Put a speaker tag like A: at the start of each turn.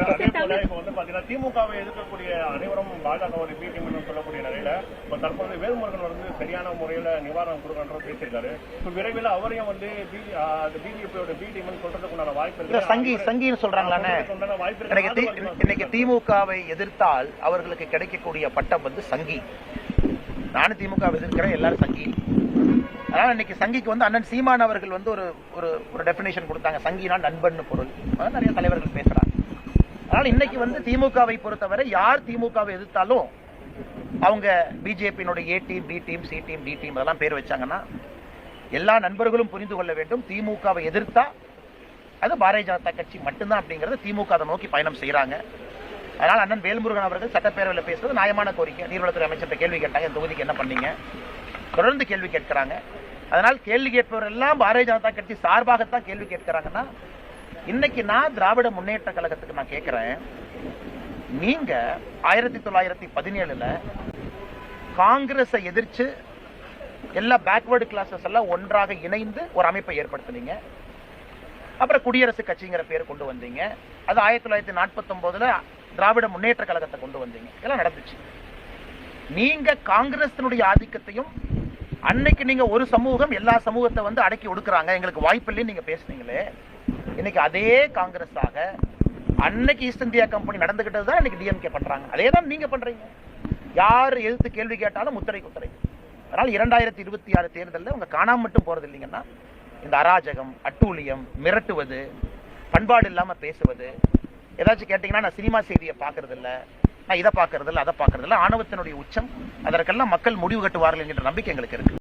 A: அதே போல இப்ப வந்து பாத்தீங்கன்னா திமுகவை எதிர்க்கக்கூடிய அனைவரும் பாஜகவோட பி டீம் சொல்லக்கூடிய நிலையில இப்ப தற்போது வேல்முருகன் வந்து சரியான முறையில நிவாரணம் கொடுக்கணும் பேசியிருக்காரு. இப்ப விரைவில் அவரையும் வந்து பிஜேபியோட பி டீம் சொல்றதுக்குண்டான வாய்ப்பு இருக்கு.
B: சங்கின்னு சொல்றாங்களானே. இன்னைக்கு திமுகவை எதிர்த்தால் அவர்களுக்கு கிடைக்கக்கூடிய பட்டம் வந்து சங்கி. நானும் திமுக எதிர்க்கிறேன், எல்லாரும் சங்கி. அதனால இன்னைக்கு சங்கிக்கு வந்து அண்ணன் சீமான் அவர்கள் வந்து ஒரு டெபினேஷன் கொடுத்தாங்க. சங்கினா நண்பன் பொருள். நிறைய தலைவர்கள் பேசுறாங்க. அதனால இன்னைக்கு வந்து திமுகவை பொறுத்தவரை யார் திமுகவை எதிர்த்தாலும் அவங்க பிஜேபியினுடைய A team, B team, C team, D team அதெல்லாம் பேர் வச்சாங்கன்னா எல்லா நண்பர்களும் புரிந்து கொள்ள வேண்டும். திமுகவை எதிர்த்தா அது பாரதிய ஜனதா கட்சி மட்டும்தான் அப்படிங்கறத திமுக அதை நோக்கி பயணம் செய்யறாங்க. அதனால அண்ணன் வேல்முருகன் அவர்கள் சட்டப்பேரவையில் பேசுறது நியாயமான கோரிக்கை. நீர்வளத்துறை அமைச்சர்கிட்ட கேள்வி கேட்டாங்க, இந்த தொகுதிக்கு என்ன பண்ணீங்க, தொடர்ந்து கேள்வி கேட்கிறாங்க. அதனால் கேள்வி கேட்பவர் எல்லாம் பாரதிய ஜனதா கட்சி சார்பாகத்தான் கேள்வி கேட்கிறாங்கன்னா இன்னைக்கு நான் திராவிட முன்னேற்ற கழகத்துக்கு நான் கேட்கிறேன், நீங்க 1917 காங்கிரஸை எதிர்த்து எல்லா பேக்வர்டு கிளாஸஸ் எல்லாம் ஒன்றாக இணைந்து ஒரு அமைப்பை ஏற்படுத்தினீங்க. அப்புறம் குடியரசு கட்சிங்கிற பேர் கொண்டு வந்தீங்க. அது 1949 திராவிட முன்னேற்ற கழகத்தை கொண்டு வந்தீங்க. இதெல்லாம் நடந்துச்சு. நீங்க காங்கிரசினுடைய ஆதிக்கத்தையும் அன்னைக்கு நீங்க ஒரு சமூகம் எல்லா சமூகத்தை வந்து அடக்கி ஒடுக்குறாங்க, எங்களுக்கு வாய்ப்பு இல்லைன்னு நீங்க பேசுனீங்களே, இன்னைக்கு அதே காங்கிரஸாக அன்னைக்கு ஈஸ்ட் இந்தியா கம்பெனி நடந்துகிட்டது தான் இன்னைக்கு டிஎம்கே பண்றாங்க. அதே தான் நீங்க பண்றீங்க. யார் எதிர்த்து கேள்வி கேட்டாலும் முத்திரை குத்திரை. அதனால 2026 தேர்தலில் உங்க காணாம மட்டும் போறது இல்லைங்கன்னா இந்த அராஜகம், அட்டூழியம், மிரட்டுவது, பண்பாடு இல்லாம பேசுவது, ஏதாச்சும் கேட்டீங்கன்னா நான் சினிமா செய்தியை பாக்குறது இல்ல, நான் இதை பாக்குறது இல்ல, அதை பாக்குறது இல்ல, ஆணவத்தினுடைய உச்சம். அதற்கெல்லாம் மக்கள் முடிவு கட்டுவார்கள் என்கிற நம்பிக்கை எங்களுக்கு இருக்கு.